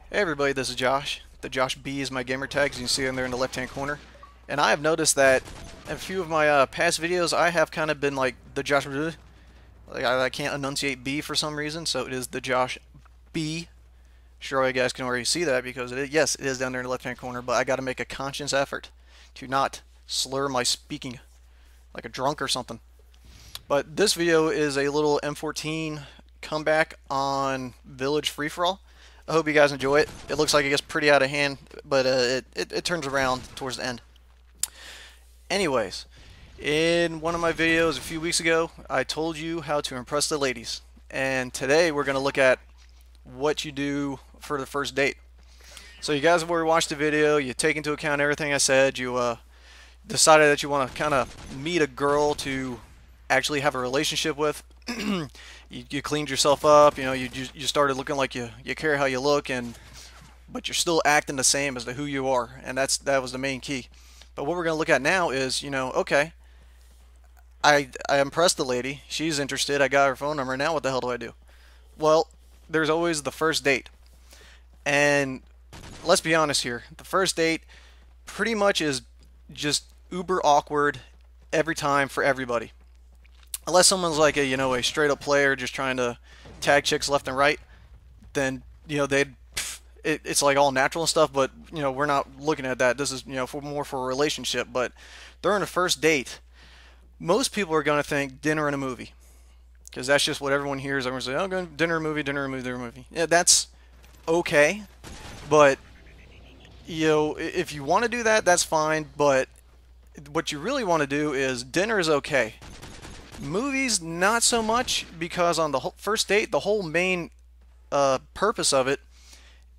Hey everybody, this is Josh. The Josh B is my gamer tag, as you can see in there in the left-hand corner. And I have noticed that in a few of my past videos, I have kind of been like the joshb. Like I can't enunciate B for some reason, so it is the Josh B. Sure, you guys can already see that because yes, it is down there in the left-hand corner. But I got to make a conscious effort to not slur my speaking like a drunk or something. But this video is a little M14 comeback on Village Free-for-All. I hope you guys enjoy it. It looks like it gets pretty out of hand, but it turns around towards the end. Anyways, in one of my videos a few weeks ago, I told you how to impress the ladies. And today we're going to look at what you do for the first date. So you guys have already watched the video, you take into account everything I said, you decided that you want to kind of meet a girl to actually have a relationship with. You cleaned yourself up, you started looking like you care how you look, but you're still acting the same as who you are, and that was the main key. But what we're going to look at now is, okay, I impressed the lady, she's interested, I got her phone number, now what the hell do I do? Well, there's always the first date. And let's be honest here, the first date pretty much is just uber awkward every time for everybody. Unless someone's like a straight up player just trying to tag chicks left and right, then it's like all natural and stuff. But we're not looking at that. This is more for a relationship. But during the first date, most people are going to think dinner and a movie, because that's just what everyone hears. Everyone's like, "Oh, going dinner, movie, dinner, movie, dinner, movie." Yeah, that's okay, but if you want to do that, that's fine. But what you really want to do is dinner is okay. Movies, not so much, because on the first date, the whole main purpose of it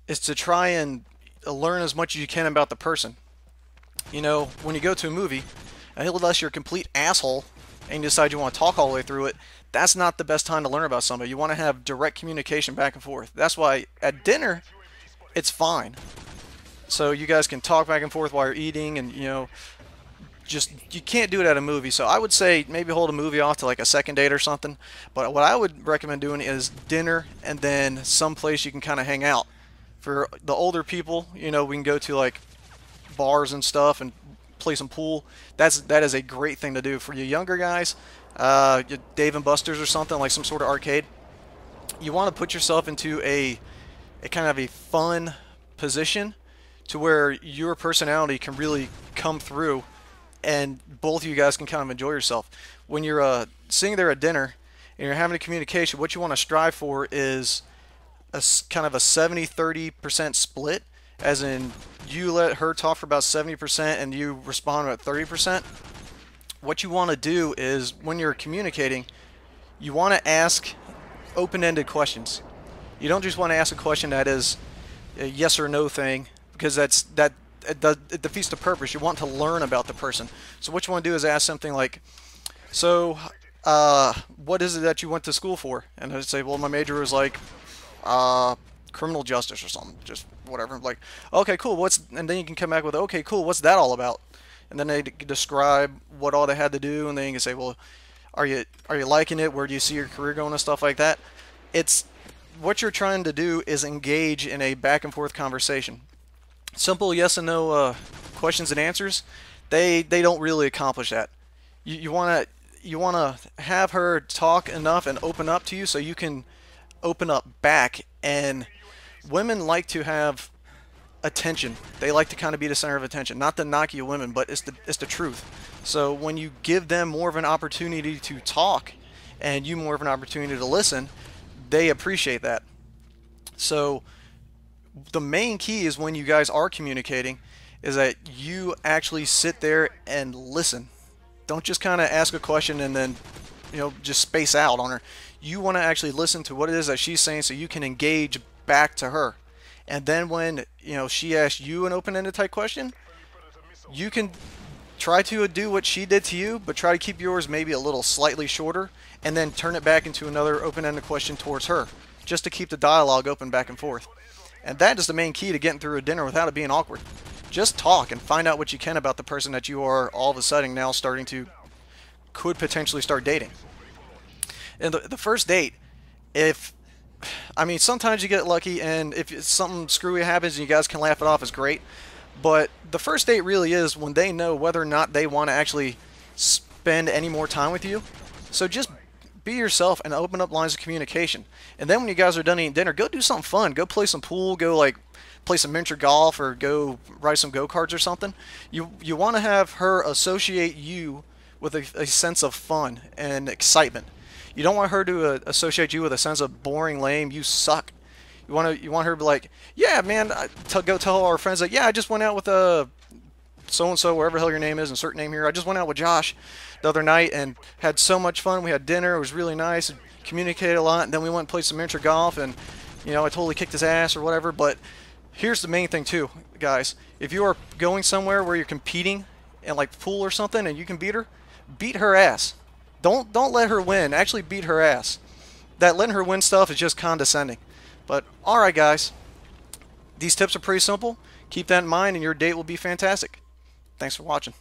is to try and learn as much as you can about the person. When you go to a movie, unless you're a complete asshole and you decide you want to talk all the way through it, that's not the best time to learn about somebody. You want to have direct communication back and forth. That's why at dinner, it's fine. So you guys can talk back and forth while you're eating, and you can't do it at a movie. So I would say maybe hold a movie off to like a second date or something. But what I would recommend doing is dinner and then someplace you can kind of hang out. For the older people, we can go to like bars and stuff and play some pool. That is a great thing to do. For you younger guys, Dave and Buster's or something, like some sort of arcade. You want to put yourself into a kind of a fun position to where your personality can really come through, and both of you guys can kind of enjoy yourself. When you're sitting there at dinner and you're having a communication, what you want to strive for is kind of a 70-30% split, as in you let her talk for about 70% and you respond about 30%. What you want to do is, when you're communicating, you want to ask open-ended questions. You don't just want to ask a question that is a yes or no thing, because it defeats the purpose. You want to learn about the person. So what you want to do is ask something like, so what is it that you went to school for? And I'd say, well, my major was like criminal justice or something, just whatever. Like, okay, cool, and then you can come back with, okay, cool, what's that all about? And then they describe what all they had to do, and then you can say, well, are you liking it? Where do you see your career going and stuff like that? It's what you're trying to do is engage in a back and forth conversation. Simple yes and no questions and answers, they don't really accomplish that. You want to have her talk enough and open up to you so you can open up back. And women like to have attention. They like to kind of be the center of attention. Not to knock you women, but it's the truth. So when you give them more of an opportunity to talk and you more of an opportunity to listen, they appreciate that. So the main key is, when you guys are communicating, is that you actually sit there and listen. Don't just kind of ask a question and then just space out on her. You want to actually listen to what it is that she's saying so you can engage back to her. And then when she asks you an open-ended type question, you can try to do what she did to you, but try to keep yours maybe a little slightly shorter, and then turn it back into another open-ended question towards her, just to keep the dialogue open back and forth. And that is the main key to getting through a dinner without it being awkward. Just talk and find out what you can about the person that you are all of a sudden now could potentially start dating. And the first date, if I mean, sometimes you get lucky, and if something screwy happens and you guys can laugh it off, it's great. But the first date really is when they know whether or not they want to actually spend any more time with you. So just be yourself and open up lines of communication. And then when you guys are done eating dinner, go do something fun. Go play some pool. Go like play some miniature golf or go ride some go-karts or something. You want to have her associate you with a sense of fun and excitement. You don't want her to associate you with a sense of boring, lame, you suck. You want her to be like, yeah, man, go tell all our friends that, yeah, I just went out with so-and-so, wherever the hell your name is, insert name here. I just went out with Josh the other night and had so much fun. We had dinner. It was really nice and communicated a lot. And then we went and played some miniature golf and, you know, I totally kicked his ass or whatever. But here's the main thing too, guys. If you are going somewhere where you're competing in like pool or something and you can beat her ass. Don't let her win. Actually beat her ass. That letting her win stuff is just condescending. But alright guys, these tips are pretty simple. Keep that in mind and your date will be fantastic. Thanks for watching.